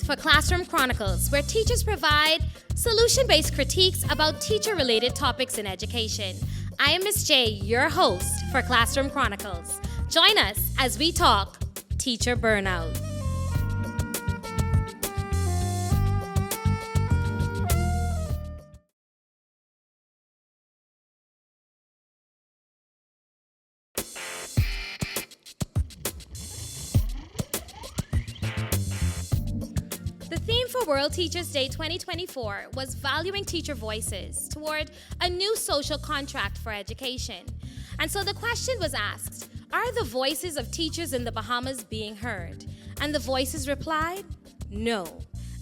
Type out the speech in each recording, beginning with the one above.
for Classroom Chronicles, where teachers provide solution-based critiques about teacher-related topics in education. I am Miss J, your host for Classroom Chronicles. Join us as we talk teacher burnout. The theme for World Teachers Day 2024 was valuing teacher voices toward a new social contract for education. And so the question was asked, are the voices of teachers in the Bahamas being heard? And the voices replied, no.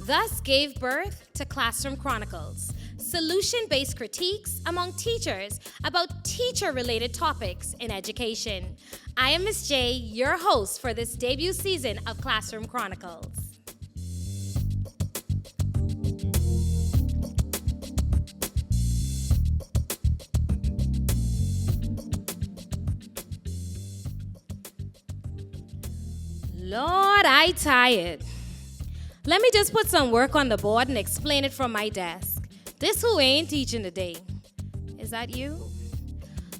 Thus gave birth to Classroom Chronicles, solution-based critiques among teachers about teacher-related topics in education. I am Miss J, your host for this debut season of Classroom Chronicles. Lord, I tired. Let me just put some work on the board and explain it from my desk. This who ain't teaching today. Is that you?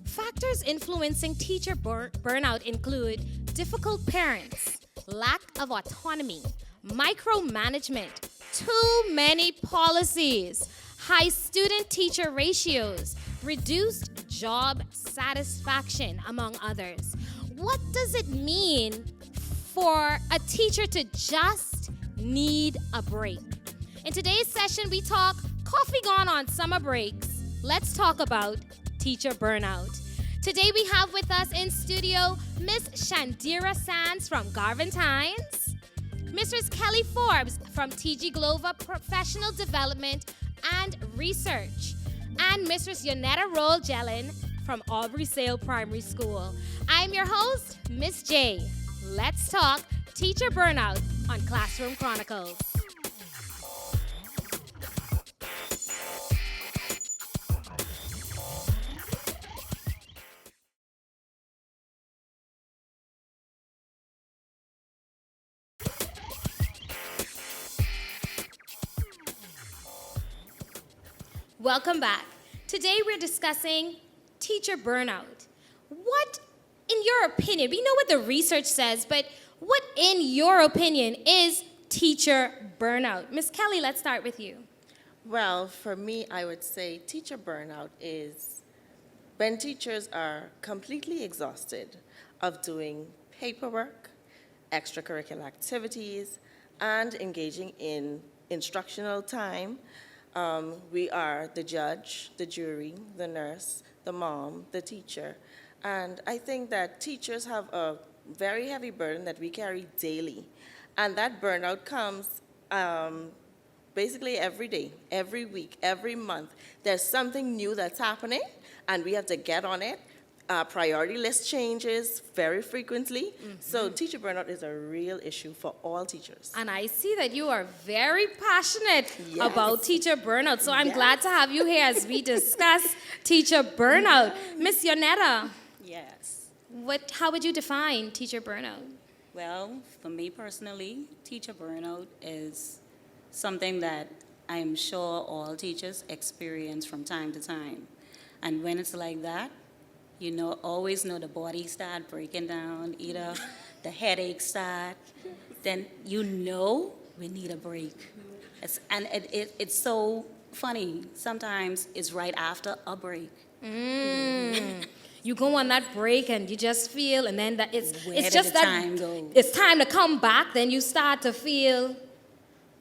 Factors influencing teacher burnout include difficult parents, lack of autonomy, micromanagement, too many policies, high student-teacher ratios, reduced job satisfaction, among others. What does it mean for a teacher to just need a break? In today's session, we talk coffee gone on summer breaks. Let's talk about teacher burnout. Today, we have with us in studio Miss Shandira Sands from Garvin Times, Mrs. Kelly Forbes from TG Glover Professional Development and Research, and Mrs. Yonetta Roll-Jellin from Aubrey Sale Primary School. I'm your host, Miss J. Let's talk teacher burnout on Classroom Chronicles. Welcome back. Today we're discussing teacher burnout. What, in your opinion, we know what the research says, but what, in your opinion, is teacher burnout? Ms. Kelly, let's start with you. Well, for me, I would say teacher burnout is when teachers are completely exhausted of doing paperwork, extracurricular activities, and engaging in instructional time. We are the judge, the jury, the nurse, the mom, the teacher. And I think that teachers have a very heavy burden that we carry daily. And that burnout comes basically every day, every week, every month. There's something new that's happening, and we have to get on it. Priority list changes very frequently. So teacher burnout is a real issue for all teachers. And I see that you are very passionate about teacher burnout. So I'm glad to have you here as we discuss teacher burnout. Miss Yonetta. Yes. How would you define teacher burnout? Well, for me personally, teacher burnout is something that I'm sure all teachers experience from time to time. And when it's like that, always know the body start breaking down, either the headaches start, then we need a break. It's so funny. Sometimes it's right after a break. You go on that break and you just feel, and then it's time to come back. Then you start to feel,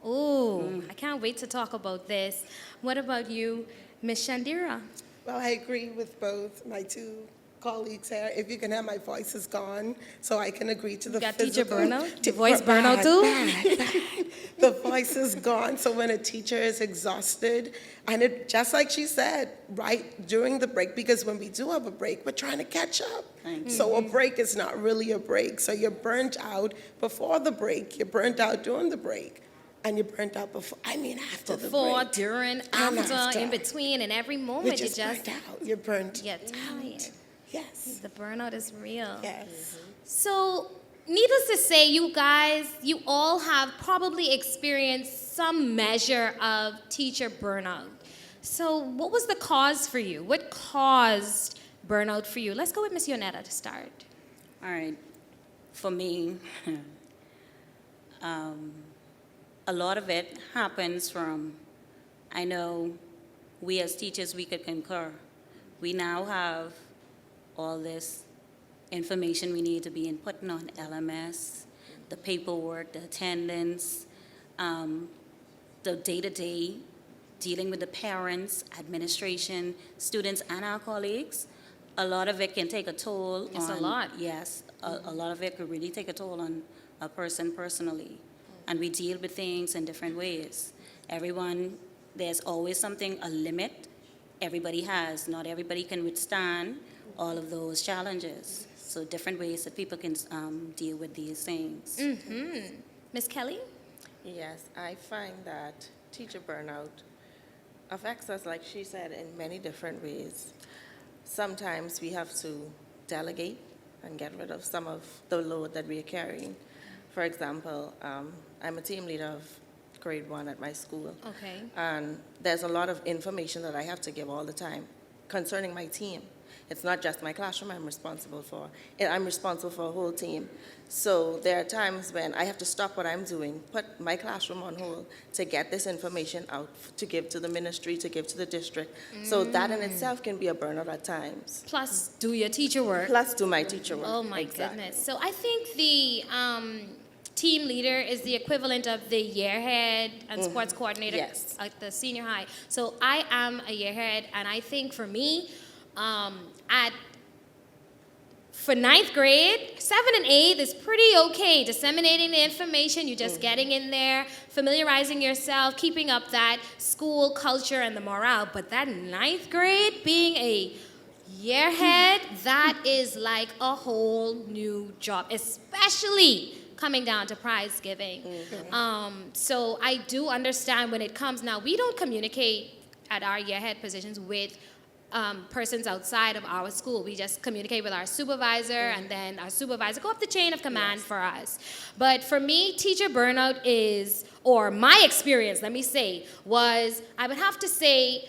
I can't wait to talk about this. What about you, Miss Shandira? Well, I agree with both my two colleagues here. If you can have my voice is gone, so I can agree to the physical. Teacher burnout? Your voice burnout too? Bad. The voice is gone, so when a teacher is exhausted, and it, just like she said, right during the break, because when we do have a break, we're trying to catch up. So a break is not really a break. So you're burnt out before the break, you're burnt out during the break. And you're burnt out after the break. Before, during, after, in between, and every moment you're just burnt out. You're burnt tired. Yes. The burnout is real. Yes. So needless to say, you guys, you all have probably experienced some measure of teacher burnout. So what was the cause for you? What caused burnout for you? Let's go with Miss Yonetta to start. All right. For me, a lot of it happens from, I know we as teachers, we could concur. We now have all this information we need to be inputting on LMS, the paperwork, the attendance, the day-to-day dealing with the parents, administration, students, and our colleagues. A lot of it can take a toll It's on... a lot. Yes, a lot of it could really take a toll on a person personally. And we deal with things in different ways. Everyone, there's always something, a limit everybody has. Not everybody can withstand all of those challenges. So different ways that people can deal with these things. Miss Kelly? Yes, I find that teacher burnout affects us, like she said, in many different ways. Sometimes we have to delegate and get rid of some of the load that we are carrying. For example, I'm a team leader of grade 1 at my school. Okay. And there's a lot of information that I have to give all the time concerning my team. It's not just my classroom I'm responsible for. I'm responsible for a whole team. So there are times when I have to stop what I'm doing, put my classroom on hold to get this information out, to give to the ministry, to give to the district. So that in itself can be a burnout at times. Plus, do your teacher work. Plus do my teacher work. Oh my Exactly. goodness. So I think the team leader is the equivalent of the year head and sports coordinator Yes. at the senior high. So I am a year head, and I think for me, for 9th grade, 7 and 8 is pretty okay. Disseminating the information, you're just getting in there, familiarizing yourself, keeping up that school culture and the morale. But that 9th grade, being a year head, that is like a whole new job, especially coming down to prize giving. So I do understand when it comes. Now, we don't communicate at our year head positions with persons outside of our school. We just communicate with our supervisor, and then our supervisor go up the chain of command for us. But for me, teacher burnout is, or my experience, let me say, was, I would have to say,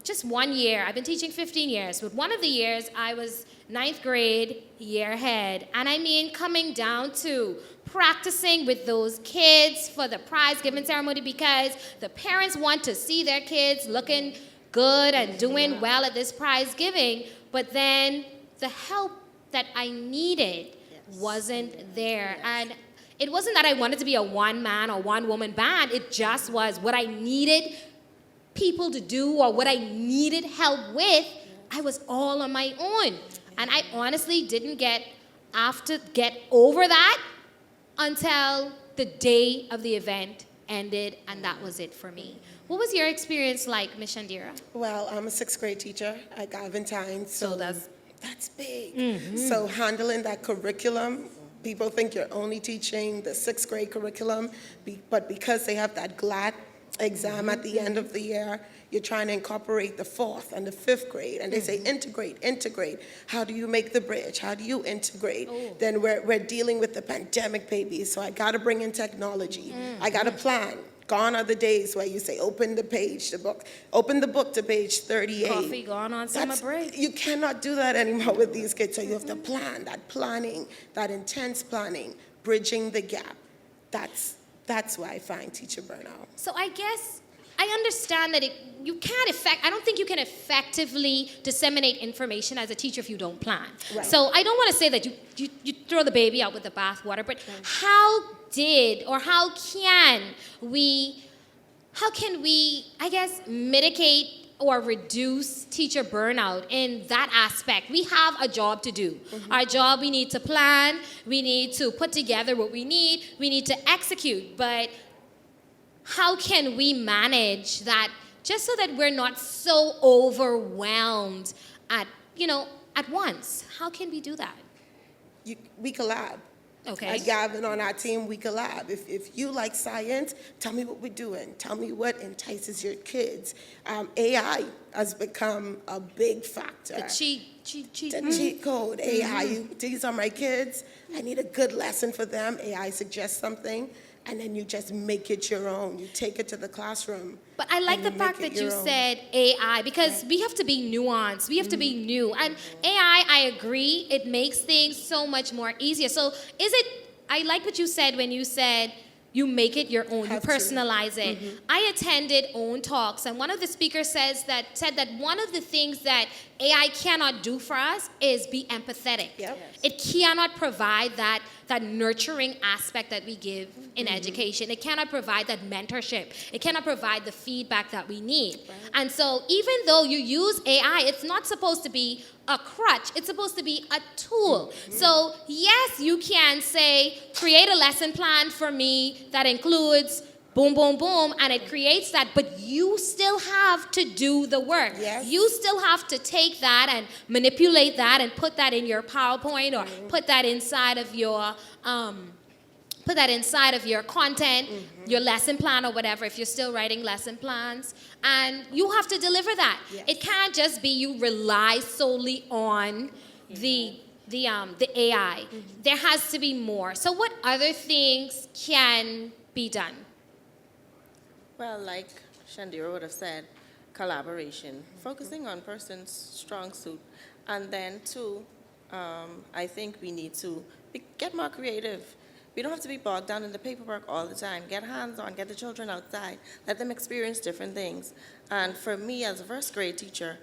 just 1 year. I've been teaching 15 years. With one of the years, I was 9th grade year head. And I mean, coming down to practicing with those kids for the prize giving ceremony, because the parents want to see their kids looking good and doing well at this prize giving, but then the help that I needed wasn't there. And it wasn't that I wanted to be a one-man or one-woman band. It just was what I needed people to do or what I needed help with. I was all on my own. And I honestly didn't get over that until the day of the event ended, and that was it for me. What was your experience like, Ms. Shandira? Well, I'm a 6th grade teacher at Galventine, So so that's big. So handling that curriculum, people think you're only teaching the 6th grade curriculum, but because they have that GLAT exam at the end of the year, you're trying to incorporate the 4th and the 5th grade, and they say integrate. How do you make the bridge? How do you integrate? Then we're dealing with the pandemic babies, so I got to bring in technology. I got to plan. Gone are the days where you say, open the book to page 38. Coffee gone on summer break. You cannot do that anymore with these kids, so you have to plan, that intense planning, bridging the gap. That's why I find teacher burnout. So I guess I understand that I don't think you can effectively disseminate information as a teacher if you don't plan. Right. So I don't want to say that you throw the baby out with the bathwater, but how can we, I guess, mitigate or reduce teacher burnout in that aspect? We have a job to do. Our job, we need to plan, we need to put together what we need to execute, but how can we manage that just so that we're not so overwhelmed at once? How can we do that? We collab. Okay. Like Gavin on our team, we collab. If you like science, tell me what we're doing. Tell me what entices your kids. AI has become a big factor. The Cheat code, AI. These are my kids. I need a good lesson for them. AI suggests something, and then you just make it your own. You take it to the classroom. But I like and the you fact make it that you your own. said AI, because we have to be nuanced. We have to be new. And AI, I agree, it makes things so much more easier. So I like what you said when you said you make it your own, you Have to. personalize it. I attended OWN Talks, and one of the speakers said that one of the things that AI cannot do for us is be empathetic. Yep. It cannot provide that nurturing aspect that we give in education. It cannot provide that mentorship. It cannot provide the feedback that we need. And so even though you use AI, it's not supposed to be a crutch. It's supposed to be a tool. So yes, you can say, create a lesson plan for me that includes boom, boom, boom, and it creates that, but you still have to do the work. Yes. You still have to take that and manipulate that and put that in your PowerPoint or put that inside of your content, your lesson plan or whatever, if you're still writing lesson plans. And you have to deliver that. Yes. It can't just be you rely solely on the AI. There has to be more. So what other things can be done? Well, like Shandira would have said, collaboration, focusing on person's strong suit. And then, too, I think we need to get more creative. We don't have to be bogged down in the paperwork all the time. Get hands-on, get the children outside, let them experience different things. And for me, as a first grade teacher,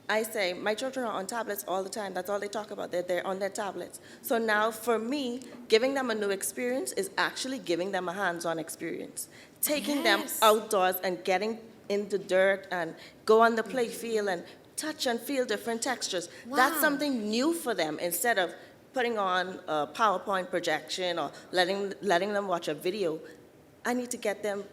I say, my children are on tablets all the time. That's all they talk about. They're on their tablets. So now, for me, giving them a new experience is actually giving them a hands-on experience. Taking them outdoors and getting in the dirt and go on the play field and touch and feel different textures. That's Wow. something new for them instead of putting on a PowerPoint projection or letting them watch a video. I need to get them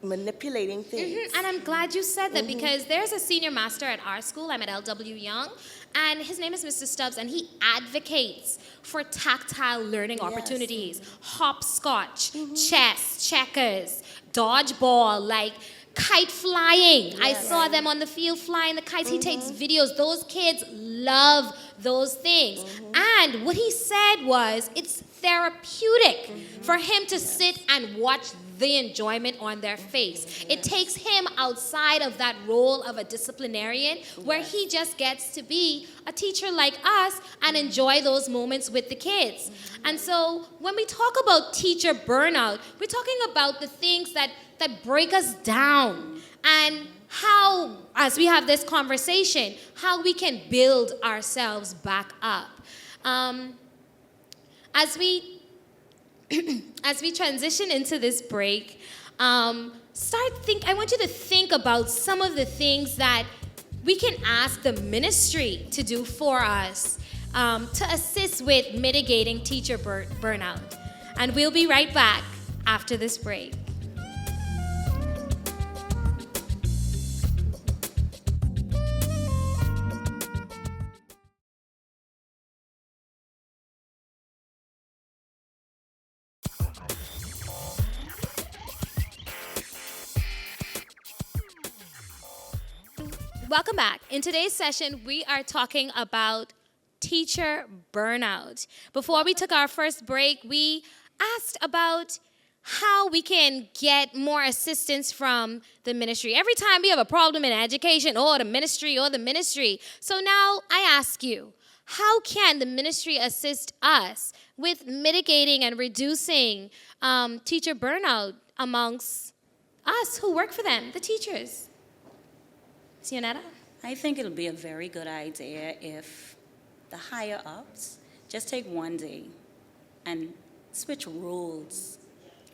manipulating things. And I'm glad you said that because there's a senior master at our school. I'm at LW Young, and his name is Mr. Stubbs, and he advocates for tactile learning opportunities, hopscotch, chess, checkers, dodgeball, like kite flying. I saw them on the field flying the kites. He takes videos. Those kids love those things. And what he said was it's therapeutic for him to sit and watch the enjoyment on their face. It takes him outside of that role of a disciplinarian where he just gets to be a teacher like us and enjoy those moments with the kids. And so when we talk about teacher burnout, we're talking about the things that break us down and how, as we have this conversation, how we can build ourselves back up. As we transition into this break, I want you to think about some of the things that we can ask the ministry to do for us to assist with mitigating teacher burnout. And we'll be right back after this break. Welcome back. In today's session, we are talking about teacher burnout. Before we took our first break, we asked about how we can get more assistance from the ministry. Every time we have a problem in education, the ministry. So now I ask you, how can the ministry assist us with mitigating and reducing teacher burnout amongst us who work for them, the teachers? Sionetta? I think it'll be a very good idea if the higher ups just take one day and switch roles.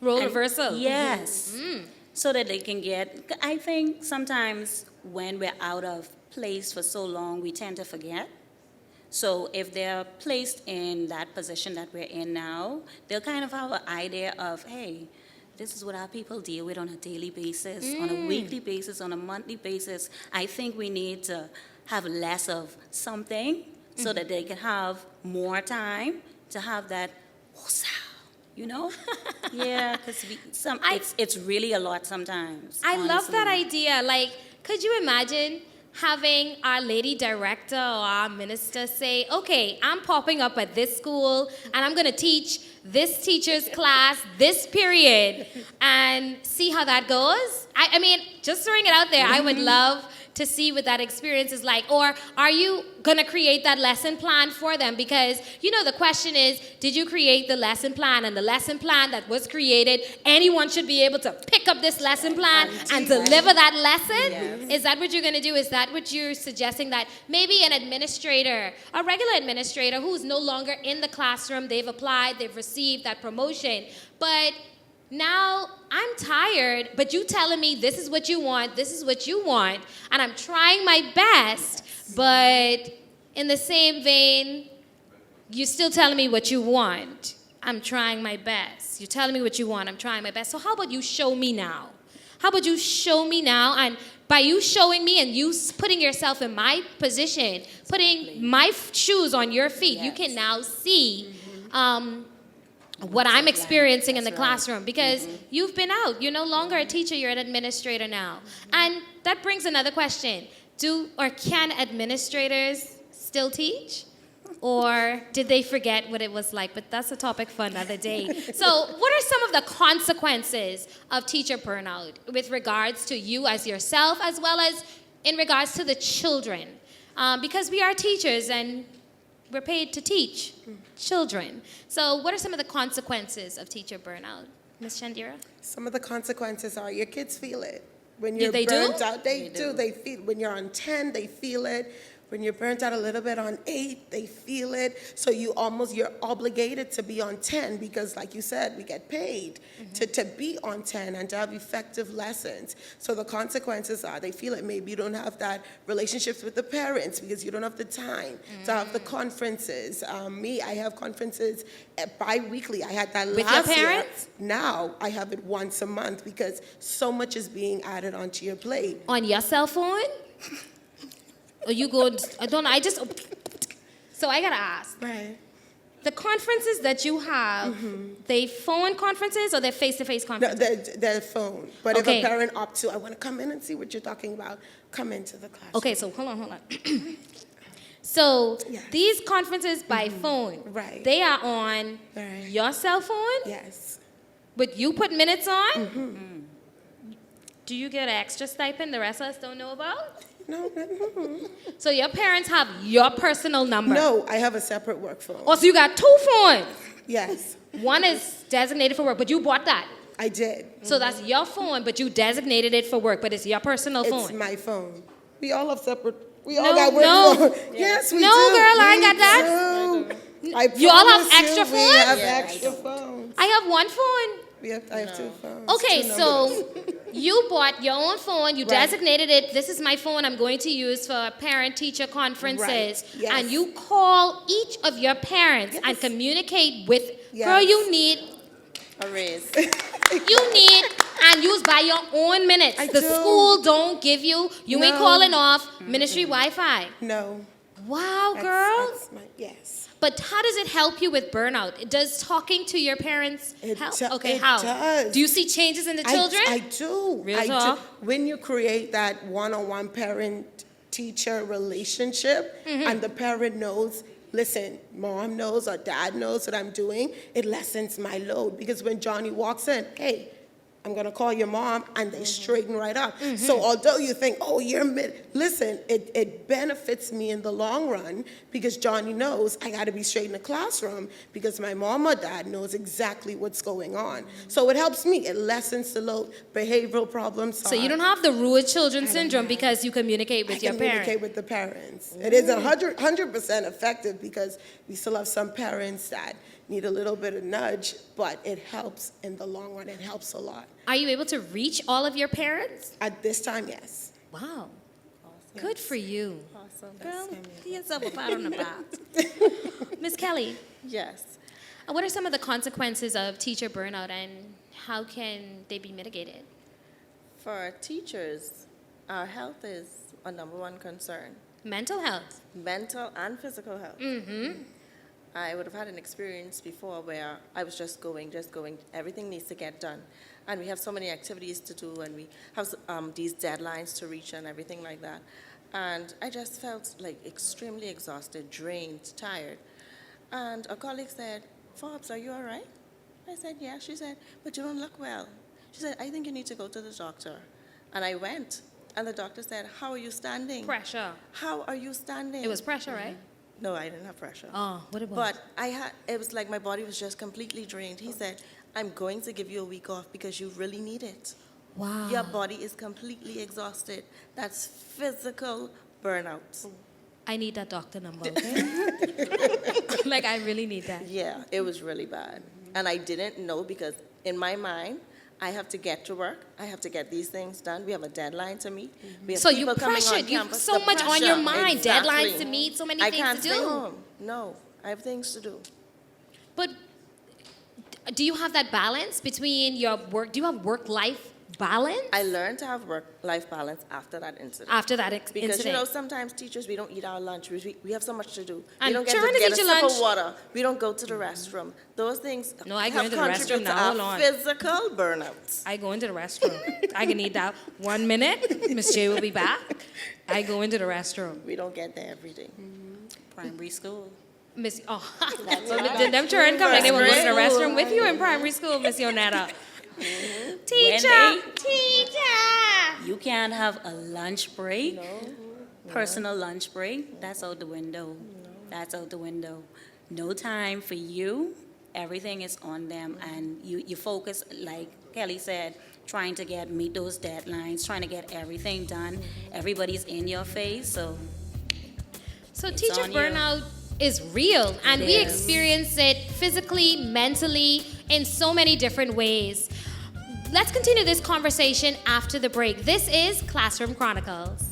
Role reversal. Yes. So that they can get, I think sometimes when we're out of place for so long, we tend to forget. So if they're placed in that position that we're in now, they'll kind of have an idea of, hey, this is what our people deal with on a daily basis, on a weekly basis, on a monthly basis. I think we need to have less of something so that they can have more time to have that woosah you know? Yeah, because it's really a lot sometimes. I love that honestly. idea. Like, could you imagine having our lady director or our minister say, okay, I'm popping up at this school and I'm going to teach this teacher's class this period and see how that goes? I mean, just throwing it out there, I would love to see what that experience is like. Or are you going to create that lesson plan for them? Because, the question is, did you create the lesson plan? And the lesson plan that was created, anyone should be able to pick up this lesson plan and deliver that lesson? Yes. Is that what you're going to do? Is that what you're suggesting? That maybe an administrator, a regular administrator who's no longer in the classroom, they've applied, they've received that promotion, but now I'm tired, but you telling me this is what you want, and I'm trying my best, but in the same vein, you're still telling me what you want. I'm trying my best. You're telling me what you want, I'm trying my best. So how about you show me now? How about you show me now? And by you showing me and you putting yourself in my position, putting my shoes on your feet, you can now see what I'm experiencing in the classroom, because you've been out. You're no longer a teacher, you're an administrator now. And that brings another question. Do or can administrators still teach? Or did they forget what it was like? But that's a topic for another day. So what are some of the consequences of teacher burnout with regards to you as yourself, as well as in regards to the children? Because we are teachers and we're paid to teach children. So what are some of the consequences of teacher burnout? Ms. Chandira? Some of the consequences are your kids feel it. When you're They burnt do? out, they do. They feel, when you're on 10, they feel it. When you're burnt out a little bit on 8, they feel it. So you're obligated to be on 10 because, like you said, we get paid to be on 10 and to have effective lessons. So the consequences are they feel it. Maybe you don't have that relationships with the parents because you don't have the time to have the conferences. I have conferences bi-weekly. I had that With last your year. parents? Now I have it once a month because so much is being added onto your plate. On your cell phone? Or you go, so I gotta ask. Right. The conferences that you have, they phone conferences or they're face-to-face No, conferences? their phone. But Okay. if a parent opts to, I want to come in and see what you're talking about, come into the class. Okay, so hold on. So Yes. these conferences by phone, Right. they are on Right. your cell phone, Yes. but you put minutes on? Do you get an extra stipend the rest of us don't know about? No, So your parents have your personal number? no, I have a separate work phone. Oh, so you got 2 phones. Yes, One is designated for work, but you bought that. I did. So that's your phone, but you designated it for work, but it's your personal It's phone. my phone. We all have separate, we No, all got work no. phone. Yes, we No, do. girl, I We got that. do. I You all have promise you, extra We phones? have Yeah, extra phones. I have 1 phone. I have 2 phones. Okay, 2 numbers. so you bought your own phone, you Right. designated it, this is my phone I'm going to use for parent-teacher conferences, Right, yes. and you call each of your parents and communicate with, girl, Yes. you need, A raise. and use by your own minutes. I The do. school don't give you ain't No. calling off ministry Wi-Fi. No. Wow, That's- girl. that's yes. But how does it help you with burnout? Does talking to your parents help? Okay, it how? does. Do you see changes in the children? I do. Real I talk? do. When you create that one-on-one parent-teacher relationship, and the parent knows, listen, mom knows or dad knows what I'm doing, it lessens my load. Because when Johnny walks in, hey, I'm gonna call your mom, and they straighten right up. So although you think, oh, listen, it benefits me in the long run because Johnny knows I gotta be straight in the classroom because my mom or dad knows exactly what's going on. So it helps me, it lessens the load, behavioral problems. So you don't have the rude children syndrome because you communicate with your communicate parents. with the parents. It is 100% effective because we still have some parents that need a little bit of nudge, but it helps in the long run. It helps a lot. Are you able to reach all of your parents? At this time, yes. Wow. Good for you. Awesome. Girl, give yourself a pat on the back. Miss Kelly, Yes. what are some of the consequences of teacher burnout and how can they be mitigated? For teachers, our health is a #1 concern. Mental health. Mental and physical health. I would have had an experience before where I was just going, everything needs to get done. And we have so many activities to do, and we have these deadlines to reach and everything like that. And I just felt like extremely exhausted, drained, tired. And a colleague said, "Forbes, are you all right?" I said, "Yeah." She said, "But you don't look well." She said, "I think you need to go to the doctor." And I went, and the doctor said, "How are you standing?" Pressure. "How are you standing?" It was pressure, right? No, I didn't have pressure. Oh, what it was? But it was like my body was just completely drained. He said, "I'm going to give you a week off because you really need it. Wow. Your body is completely exhausted." That's physical burnout. I need that doctor number, okay? Like, I really need that. Yeah, it was really bad. And I didn't know because in my mind, I have to get to work. I have to get these things done. We have a deadline to meet. We have So you people coming on pressured. You have campus. so The much on your pressure, mind. exactly. Deadlines to meet, so many I things can't to stay do. home. No, I have things to do. But do you have that balance between your work? Do you have work-life balance I learned to have work-life balance after that incident. after that Because, incident? sometimes teachers, we don't eat our lunch. We have so much to do. And We don't get during to the get a teacher sip lunch- of water. We don't go to the restroom. Those things No, I go have into the restroom contributed now. to Hold our on. physical burnout. I go into the restroom. I can need that 1 minute. Miss J will be back. I go into the restroom. We don't get there every day. Primary school. Miss, so did them children come like they will go to the First restroom with you in primary school, Miss Yonetta? Teacher, Wendy? teacher. You can't have a lunch break, personal lunch break. That's out the window. That's out the window. No time for you. Everything is on them, and you focus, like Kelly said, trying to meet those deadlines, trying to get everything done. Everybody's in your face, so So It's teacher on you. burnout is real, and It we is. experience it physically, mentally, in so many different ways. Let's continue this conversation after the break. This is Classroom Chronicles.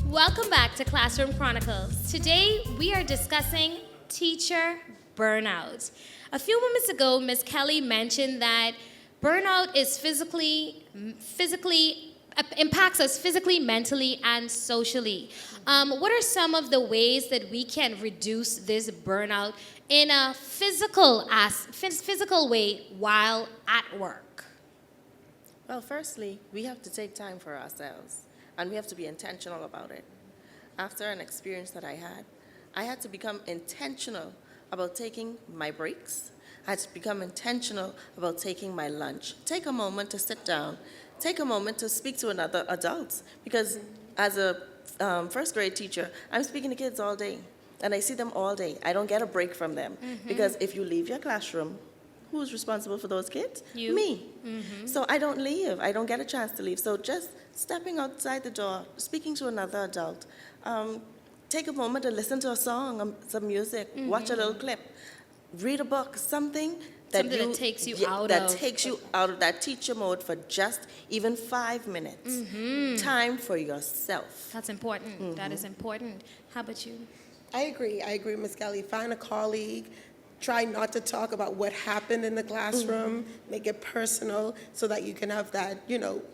Welcome back to Classroom Chronicles. Today we are discussing teacher burnout. A few moments ago, Ms. Kelly mentioned that burnout is impacts us physically, mentally, and socially. What are some of the ways that we can reduce this burnout in a physical way while at work? Well, firstly, we have to take time for ourselves, and we have to be intentional about it. After an experience that I had to become intentional about taking my breaks. I had to become intentional about taking my lunch. Take a moment to sit down. Take a moment to speak to another adult. Because as a first grade teacher, I'm speaking to kids all day, and I see them all day. I don't get a break from them. Because if you leave your classroom, who's responsible for those kids? You. Me. So I don't leave. I don't get a chance to leave. So just stepping outside the door, speaking to another adult, take a moment to listen to a song, some music, watch a little clip, read a book, something that takes you takes you out of that teacher mode for just even 5 minutes. Time for yourself. That's important. That is important. How about you? I agree, Ms. Kelly. Find a colleague. Try not to talk about what happened in the classroom. Make it personal so that you can have that,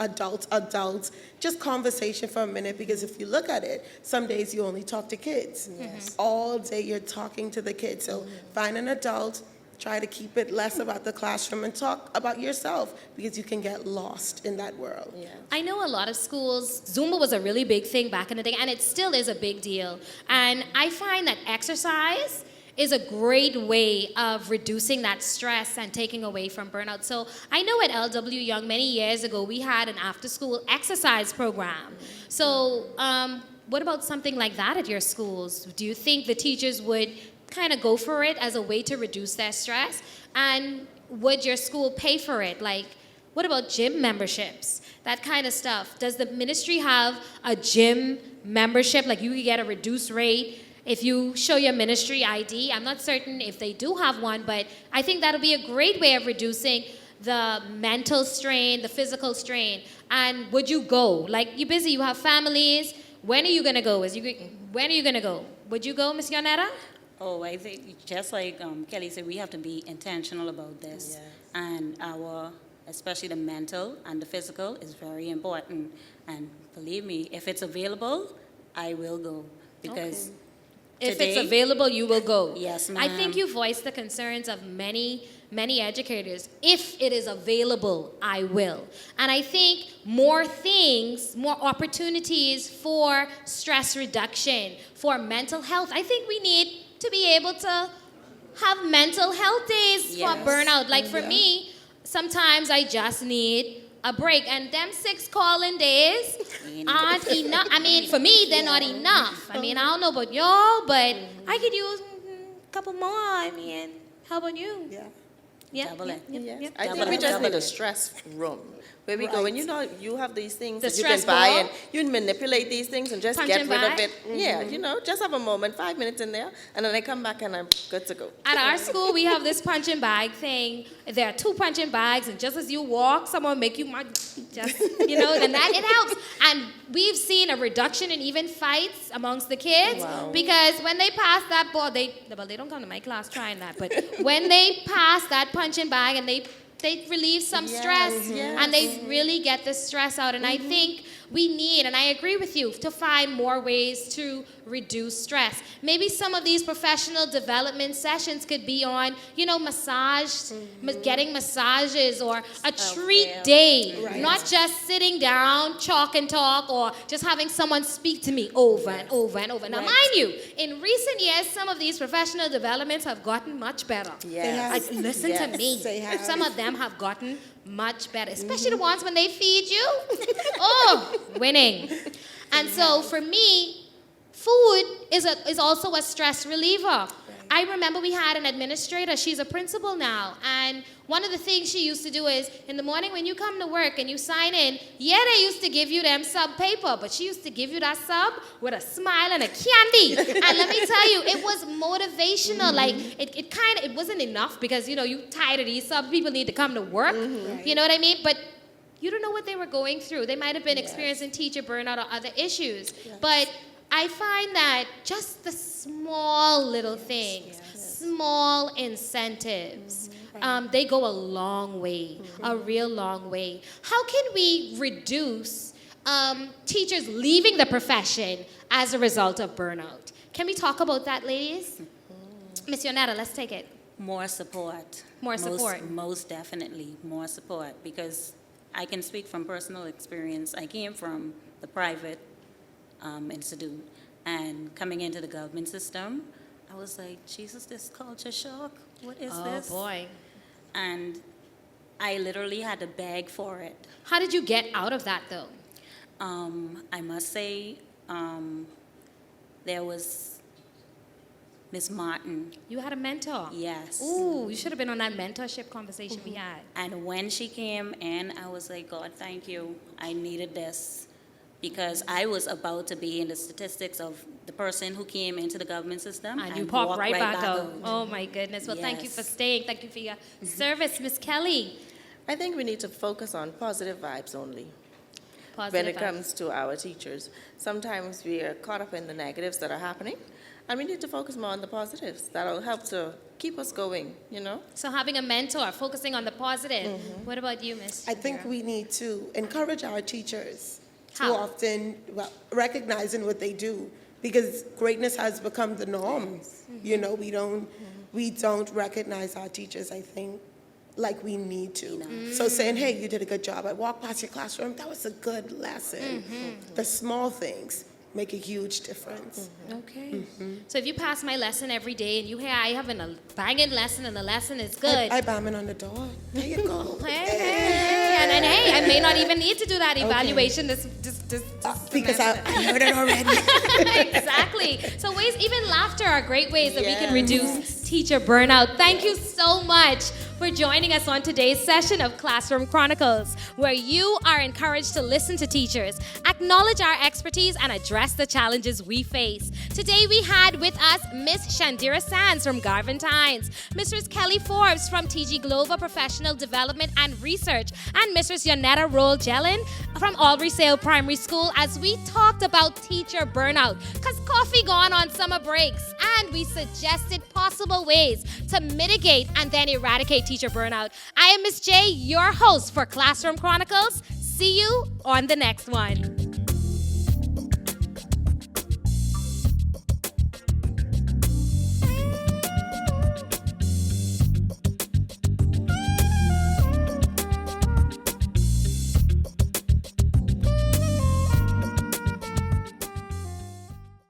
adult, just conversation for a minute. Because if you look at it, some days you only talk to kids. Yes. All day you're talking to the kids. So find an adult, try to keep it less about the classroom and talk about yourself, because you can get lost in that world. Yeah. I know a lot of schools, Zumba was a really big thing back in the day, and it still is a big deal. And I find that exercise is a great way of reducing that stress and taking away from burnout. So I know at LW Young many years ago, we had an after-school exercise program. So what about something like that at your schools? Do you think the teachers would kind of go for it as a way to reduce their stress? And would your school pay for it? Like, what about gym memberships? That kind of stuff. Does the ministry have a gym membership? Like, you could get a reduced rate if you show your ministry ID. I'm not certain if they do have one, but I think that'll be a great way of reducing the mental strain, the physical strain. And would you go? Like, you're busy, you have families. When are you going to go? When are you going to go? Would you go, Ms. Yonetta? Oh, I think just like Kelly said, we have to be intentional about this. Yes. And especially the mental and the physical is very important. And believe me, if it's available, I will go. Because If today, it's available, you will go. Yes, I think ma'am. you voiced the concerns of many educators. If it is available, I will. And I think more things, more opportunities for stress reduction, for mental health. I think we need to be able to have mental health days Yes. for burnout. Like for me, sometimes I just need a break. And them 6 calling days aren't enough. I mean, for me, they're not enough. I mean, I don't know about y'all, but I could use a couple more. I mean, how about you? Yeah. Yeah. Double it. Yes. Double I think we it, just double need a it. stress room where we go, and you know, you have these things The that you can stress buy, ball? and you manipulate these things and just Punch get and rid buy? of it. Yeah, you know, just have a moment, 5 minutes in there, and then I come back and I'm good to go. At our school, we have this punching bag thing. There are 2 punching bags, and just as you walk, someone make you just, you know, then that it helps. And we've seen a reduction in even fights amongst the kids because when they pass that ball, they don't come to my class trying that, but when they pass that punching bag and they relieve some stress and they really get the stress out. And I think we need, and I agree with you, to find more ways to reduce stress. Maybe some of these professional development sessions could be on, you know, massage, getting massages, or a treat day, not just sitting down, chalk and talk, or just having someone speak to me over and over and over. Now, mind you, in recent years, some of these professional developments have gotten much better. Yes. Listen to me. they have. Some of them have gotten much better, especially the ones when they feed you. Oh, winning. And so for me, food is also a stress reliever. I remember we had an administrator, she's a principal now, and one of the things she used to do is, in the morning when you come to work and you sign in, they used to give you them sub paper, but she used to give you that sub with a smile and a candy. And let me tell you, it was motivational. Like, it wasn't enough because, you know, you tired of these subs, people need to come to work, you know what I mean? But you don't know what they were going through. They might have been experiencing teacher burnout or other issues. But I find that just the small little things, small incentives, they go a long way, a real long way. How can we reduce teachers leaving the profession as a result of burnout? Can we talk about that, ladies? Miss Yonetta, let's take it. More support. More support. Most definitely, more support. Because I can speak from personal experience. I came from the private institute, and coming into the government system, I was like, Jesus, this culture shock. What is this? Oh, boy. And I literally had to beg for it. How did you get out of that, though? I must say, there was Miss Martin. You had a mentor. Yes. Ooh, you should have been on that mentorship conversation we had. And when she came in, I was like, God, thank you. I needed this. Because I was about to be in the statistics of the person who came into the government system. And you popped walked right back out. out. Oh, my goodness. Well, thank you for Yes. staying. Thank you for your service, Miss Kelly. I think we need to focus on positive vibes only when Positive it comes to our teachers. Sometimes we are caught up in the negatives that are happening, and we need to focus more on the positives. That'll help to keep us going, you know? So having a mentor, focusing on the positive. What about you, Miss? I think Shakira? we need to encourage our teachers How? to often recognizing what they do, because greatness has become the norm. You know, we don't recognize our teachers, I think, like we need to. So saying, hey, you did a good job. I walked past your classroom. That was a good lesson. The small things make a huge difference. Okay. So if you pass my lesson every day and you hear I have a banging lesson and the lesson is good. I banging on the door. There you go. Hey, And hey, I may not even need to do that evaluation this Because I semester. heard it already. Exactly. So even laughter are great ways that we can reduce teacher burnout. Thank you so much for joining us on today's session of Classroom Chronicles, where you are encouraged to listen to teachers, acknowledge our expertise, and address the challenges we face. Today we had with us Miss Shandira Sands from Garvin Tynes, Mrs. Kelly Forbes from TG Global Professional Development and Research, and Mrs. Yonetta Roll-Jellin from Albury Sale Primary School, as we talked about teacher burnout, because coffee gone on summer breaks, and we suggested possible ways to mitigate and then eradicate teacher burnout. I am Miss J, your host for Classroom Chronicles. See you on the next one.